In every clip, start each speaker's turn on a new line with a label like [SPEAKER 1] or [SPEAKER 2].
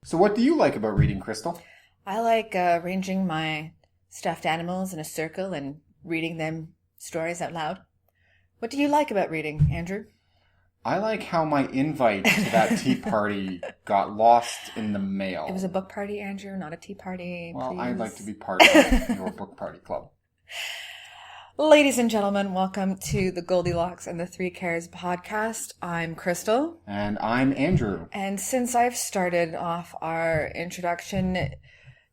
[SPEAKER 1] So what do you like about reading, Crystal?
[SPEAKER 2] I like arranging my stuffed animals in a circle and reading them stories out loud. What do you like about reading, Andrew?
[SPEAKER 1] I like how my invite to that tea party got lost in the mail.
[SPEAKER 2] It was a book party, Andrew, not a tea party,
[SPEAKER 1] Well, I'd like to
[SPEAKER 2] please.
[SPEAKER 1] be part of your book party club.
[SPEAKER 2] Ladies and gentlemen, welcome to the Goldilocks and the Three Cares podcast. I'm Crystal.
[SPEAKER 1] And I'm Andrew.
[SPEAKER 2] And since I've started off our introduction,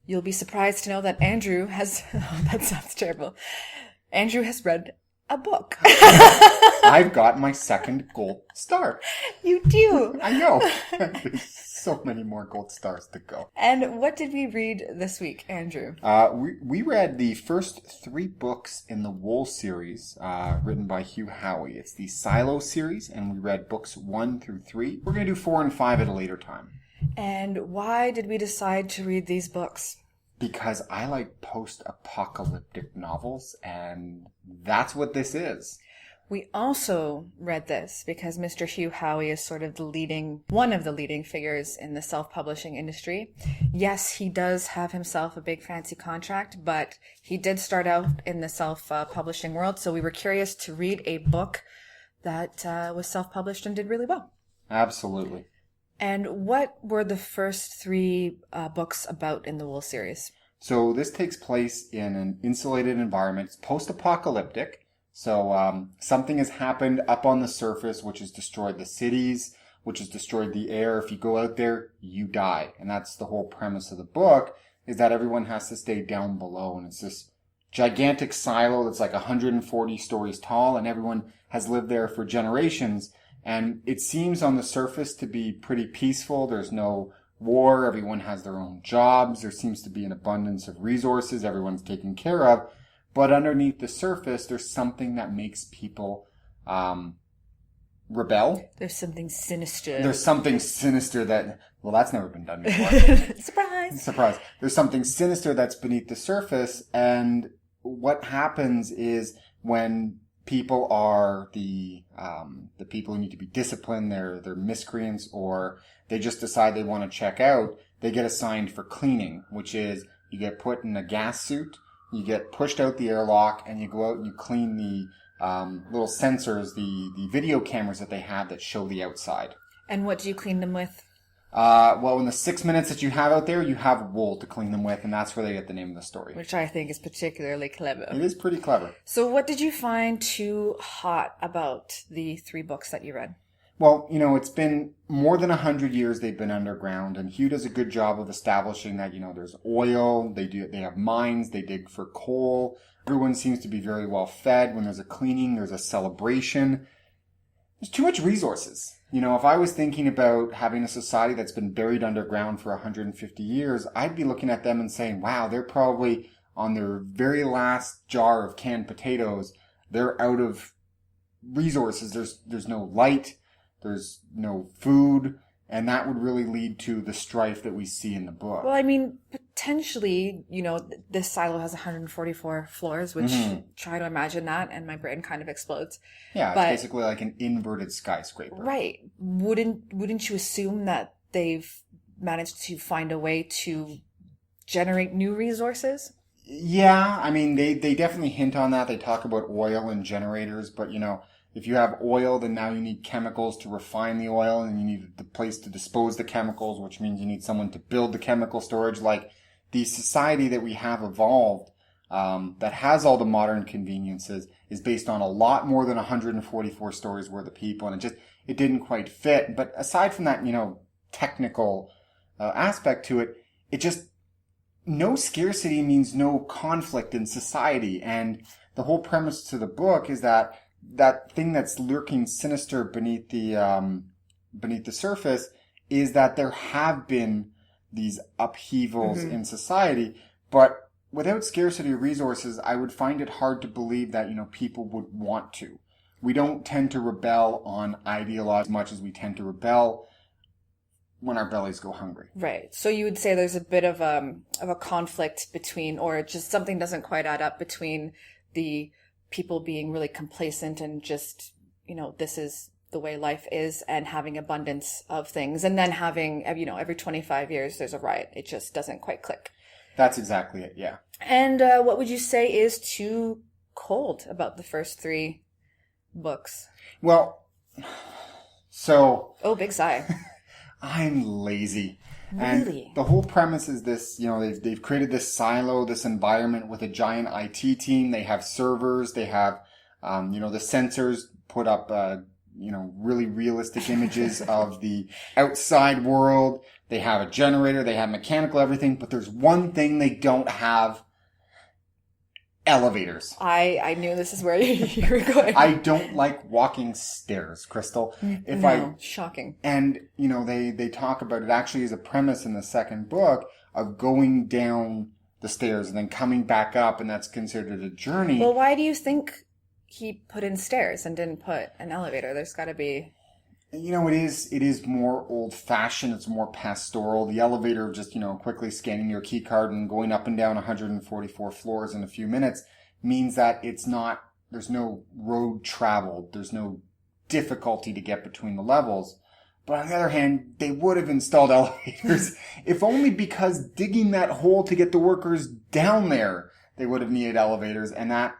[SPEAKER 2] you'll be surprised to know that Andrew has, oh, that sounds terrible. Andrew has read a book.
[SPEAKER 1] I've got my second gold star.
[SPEAKER 2] You do.
[SPEAKER 1] I know. There's so many more gold stars to go.
[SPEAKER 2] And what did we read this week, Andrew?
[SPEAKER 1] We read the first three books in the Wool series, written by Hugh Howey. It's the Silo series, and we read books 1 through 3. We're going to do 4 and 5 at a later time.
[SPEAKER 2] And why did we decide to read these books?
[SPEAKER 1] Because I like post-apocalyptic novels, and that's what this is.
[SPEAKER 2] We also read this because Mr. Hugh Howey is sort of one of the leading figures in the self-publishing industry. Yes, he does have himself a big fancy contract, but he did start out in the self-publishing world, so we were curious to read a book that was self-published and did really well.
[SPEAKER 1] Absolutely.
[SPEAKER 2] And what were the first three books about in the Wool series?
[SPEAKER 1] So this takes place in an insulated environment. It's post-apocalyptic. So something has happened up on the surface, which has destroyed the cities, which has destroyed the air. If you go out there, you die. And that's the whole premise of the book, is that everyone has to stay down below. And it's this gigantic silo that's like 140 stories tall, and everyone has lived there for generations. And it seems on the surface to be pretty peaceful. There's no war. Everyone has their own jobs. There seems to be an abundance of resources. Everyone's taken care of. But underneath the surface, there's something that makes people rebel.
[SPEAKER 2] There's something sinister.
[SPEAKER 1] There's something sinister that, well, that's never been done before.
[SPEAKER 2] Surprise!
[SPEAKER 1] Surprise. There's something sinister that's beneath the surface. And what happens is when people are the people who need to be disciplined, they're miscreants, or they just decide they want to check out, they get assigned for cleaning, which is you get put in a gas suit, you get pushed out the airlock, and you go out and you clean the little sensors, the video cameras that they have that show the outside.
[SPEAKER 2] And what do you clean them with?
[SPEAKER 1] Well, in the 6 minutes that you have out there, you have wool to clean them with, and that's where they get the name of the story.
[SPEAKER 2] Which I think is particularly clever.
[SPEAKER 1] It is pretty clever.
[SPEAKER 2] So what did you find too hot about the three books that you read?
[SPEAKER 1] Well, it's been more than 100 years they've been underground, and Hugh does a good job of establishing that, there's oil, they have mines, they dig for coal. Everyone seems to be very well fed. When there's a cleaning, there's a celebration. There's too much resources. If I was thinking about having a society that's been buried underground for 150 years, I'd be looking at them and saying, wow, they're probably on their very last jar of canned potatoes. They're out of resources. There's no light. There's no food, and that would really lead to the strife that we see in the book.
[SPEAKER 2] Well, I mean, potentially, this silo has 144 floors, which try to imagine that, and my brain kind of explodes.
[SPEAKER 1] Yeah,
[SPEAKER 2] but,
[SPEAKER 1] it's basically like an inverted skyscraper.
[SPEAKER 2] Right. Wouldn't you assume that they've managed to find a way to generate new resources?
[SPEAKER 1] Yeah, I mean, they definitely hint on that. They talk about oil and generators, but, if you have oil, then now you need chemicals to refine the oil, and you need the place to dispose the chemicals, which means you need someone to build the chemical storage. Like, the society that we have evolved, that has all the modern conveniences, is based on a lot more than 144 stories worth of people, and it didn't quite fit. But aside from that, technical aspect to it, no scarcity means no conflict in society. And the whole premise to the book is that thing that's lurking sinister beneath the surface is that there have been these upheavals in society, but without scarcity of resources, I would find it hard to believe that, people would want to. We don't tend to rebel on ideology as much as we tend to rebel when our bellies go hungry.
[SPEAKER 2] Right. So you would say there's a bit of a conflict between, or just something doesn't quite add up between the people being really complacent and just, this is the way life is and having abundance of things, and then having, every 25 years there's a riot. It just doesn't quite click.
[SPEAKER 1] That's exactly it, yeah.
[SPEAKER 2] And what would you say is too cold about the first 3 books?
[SPEAKER 1] Well, so...
[SPEAKER 2] Oh, big sigh.
[SPEAKER 1] I'm lazy.
[SPEAKER 2] Really?
[SPEAKER 1] And the whole premise is this, they've created this silo, this environment with a giant IT team. They have servers. They have, the sensors put up, really realistic images of the outside world. They have a generator. They have mechanical everything. But there's one thing they don't have. Elevators.
[SPEAKER 2] I knew this is where you were going.
[SPEAKER 1] I don't like walking stairs, Crystal.
[SPEAKER 2] Shocking.
[SPEAKER 1] And, they talk about it actually as a premise in the second book of going down the stairs and then coming back up, and that's considered a journey.
[SPEAKER 2] Well, why do you think he put in stairs and didn't put an elevator? There's got to be...
[SPEAKER 1] It is more old-fashioned. It's more pastoral. The elevator, just, quickly scanning your key card and going up and down 144 floors in a few minutes means that there's no road traveled. There's no difficulty to get between the levels. But on the other hand, they would have installed elevators, if only because digging that hole to get the workers down there, they would have needed elevators, and that...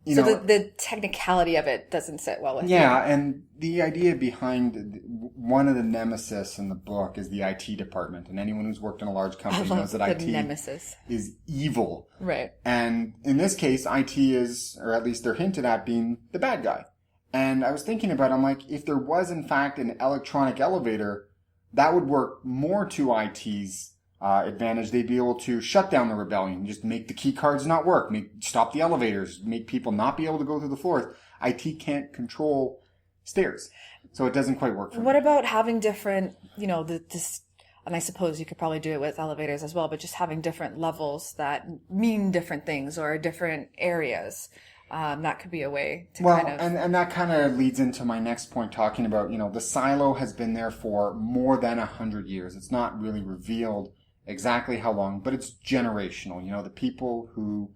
[SPEAKER 2] the technicality of it doesn't sit well with you.
[SPEAKER 1] Yeah, and the idea behind one of the nemesis in the book is the IT department. And anyone who's worked in a large company knows that IT
[SPEAKER 2] nemesis
[SPEAKER 1] is evil.
[SPEAKER 2] Right.
[SPEAKER 1] And in this case, IT is, or at least they're hinted at being the bad guy. And I was thinking about it, I'm like, if there was in fact an electronic elevator, that would work more to IT's advantage. They'd be able to shut down the rebellion, just make the key cards not work, stop the elevators, make people not be able to go through the floors. IT can't control stairs, so it doesn't quite work for
[SPEAKER 2] What
[SPEAKER 1] me.
[SPEAKER 2] about having different, and I suppose you could probably do it with elevators as well, but just having different levels that mean different things or different areas. That could be a way to
[SPEAKER 1] and that kind of leads into my next point, talking about, the silo has been there for more than 100 years. It's not really revealed exactly how long, but it's generational. The people who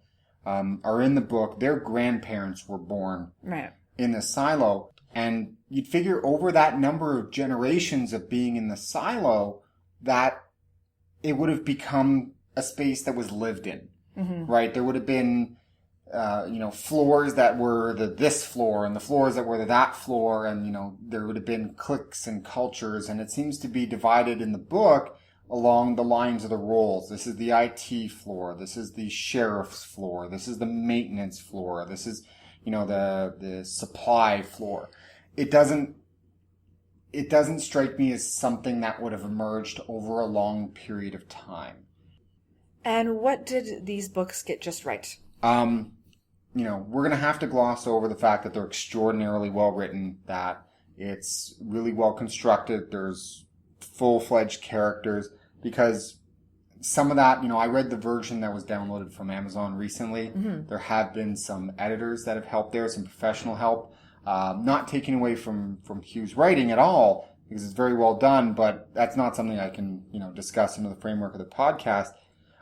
[SPEAKER 1] are in the book, their grandparents were born in the silo. And you'd figure over that number of generations of being in the silo that it would have become a space that was lived in, right? There would have been, floors that were this floor and the floors that were that floor. And, there would have been cliques and cultures. And it seems to be divided in the book along the lines of the roles. This is the IT floor. This is the sheriff's floor. This is the maintenance floor. This is, the supply floor. It doesn't strike me as something that would have emerged over a long period of time.
[SPEAKER 2] And what did these books get just right?
[SPEAKER 1] We're going to have to gloss over the fact that they're extraordinarily well written, that it's really well constructed. There's full-fledged characters, because some of that, I read the version that was downloaded from Amazon recently. There have been some editors that have helped there, some professional help. Not taking away from Hugh's writing at all, because it's very well done, but that's not something I can, discuss into the framework of the podcast.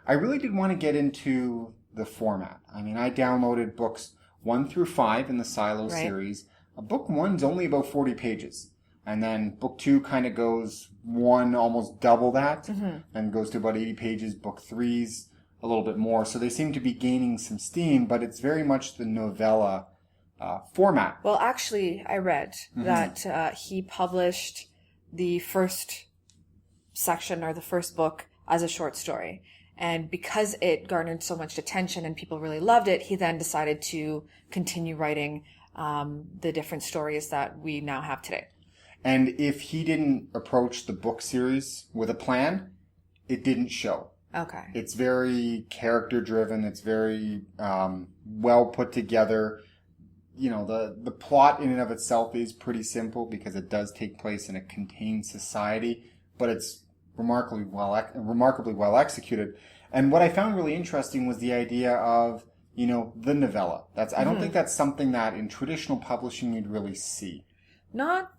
[SPEAKER 1] I really did want to get into the format. I mean, I downloaded books 1 through 5 in the Silo series. Book 1's only about 40 pages. And then book 2 kind of goes almost double that, and goes to about 80 pages. Book 3's a little bit more. So they seem to be gaining some steam, but it's very much the novella format.
[SPEAKER 2] Well, actually, I read that he published the first section or the first book as a short story. And because it garnered so much attention and people really loved it, he then decided to continue writing the different stories that we now have today.
[SPEAKER 1] And if he didn't approach the book series with a plan, it didn't show.
[SPEAKER 2] Okay.
[SPEAKER 1] It's very character driven. It's very well put together. The plot in and of itself is pretty simple because it does take place in a contained society, but it's remarkably well executed. And what I found really interesting was the idea of, the novella. I don't think that's something that in traditional publishing you'd really see.
[SPEAKER 2] Not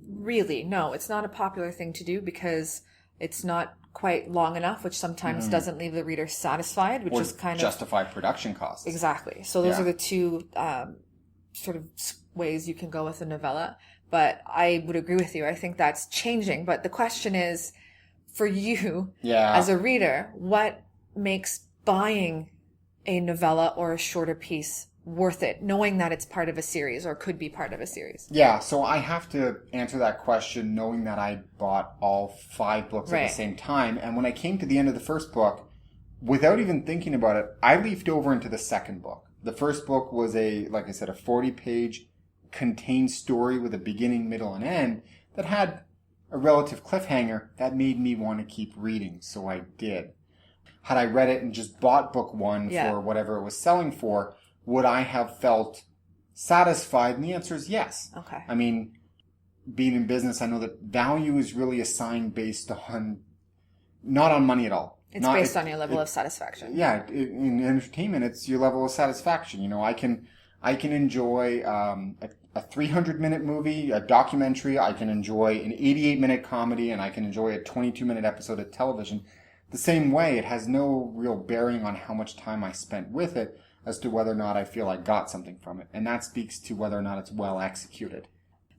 [SPEAKER 2] really. No, it's not a popular thing to do because it's not quite long enough, which sometimes doesn't leave the reader satisfied, which is kind of
[SPEAKER 1] justify production costs.
[SPEAKER 2] Exactly. So those are the two sort of ways you can go with a novella. But I would agree with you. I think that's changing. But the question is, for you as a reader, what makes buying a novella or a shorter piece worth it, knowing that it's part of a series or could be part of a series?
[SPEAKER 1] Yeah, so I have to answer that question knowing that I bought all 5 books at the same time. And when I came to the end of the first book, without even thinking about it, I leafed over into the second book. The first book was like I said, a 40-page contained story with a beginning, middle, and end that had a relative cliffhanger that made me want to keep reading. So I did. Had I read it and just bought book 1 for whatever it was selling for, would I have felt satisfied? And the answer is yes.
[SPEAKER 2] Okay.
[SPEAKER 1] I mean, being in business, I know that value is really assigned based on, not on money at all.
[SPEAKER 2] It's based on your level of satisfaction.
[SPEAKER 1] Yeah. In entertainment, it's your level of satisfaction. You know, I can enjoy a 300-minute movie, a documentary. I can enjoy an 88-minute comedy, and I can enjoy a 22-minute episode of television. The same way, it has no real bearing on how much time I spent with it as to whether or not I feel I got something from it. And that speaks to whether or not it's well executed.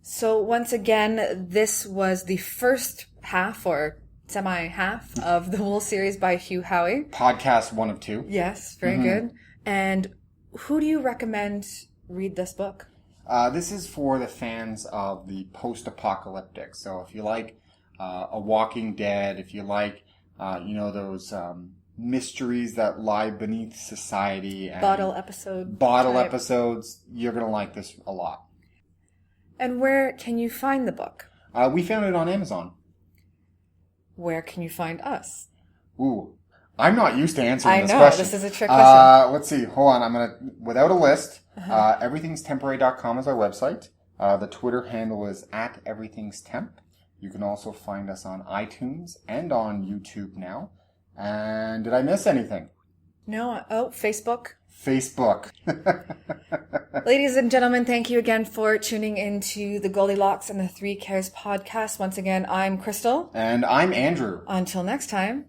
[SPEAKER 2] So once again, this was the first half or semi-half of the Wool series by Hugh Howey.
[SPEAKER 1] Podcast 1 of 2.
[SPEAKER 2] Yes, very good. And who do you recommend read this book?
[SPEAKER 1] This is for the fans of the post-apocalyptic. So if you like A Walking Dead, if you like, those mysteries that lie beneath society. And
[SPEAKER 2] bottle
[SPEAKER 1] episodes, you're going to like this a lot.
[SPEAKER 2] And where can you find the book?
[SPEAKER 1] We found it on Amazon.
[SPEAKER 2] Where can you find us?
[SPEAKER 1] Ooh, I'm not used to answering this question.
[SPEAKER 2] I know, this is a trick question.
[SPEAKER 1] Let's see. Hold on. I'm going to, without a list, everythingstemporary.com is our website. The Twitter handle is @everythingstemp. You can also find us on iTunes and on YouTube now. And did I miss anything?
[SPEAKER 2] No. Oh, Facebook.
[SPEAKER 1] Facebook.
[SPEAKER 2] Ladies and gentlemen, thank you again for tuning into the Goldilocks and the 3 Cares podcast. Once again, I'm Crystal.
[SPEAKER 1] And I'm Andrew.
[SPEAKER 2] Until next time.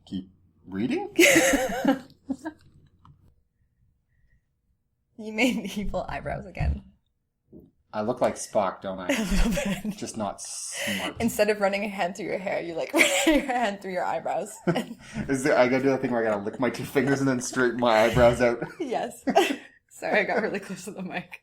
[SPEAKER 1] Keep reading?
[SPEAKER 2] You made evil eyebrows again.
[SPEAKER 1] I look like Spock, don't I?
[SPEAKER 2] A little bit.
[SPEAKER 1] Just not smart.
[SPEAKER 2] Instead of running a hand through your hair, you like run your hand through your eyebrows.
[SPEAKER 1] I gotta do that thing where I gotta lick my 2 fingers and then straighten my eyebrows out.
[SPEAKER 2] Yes. Sorry, I got really close to the mic.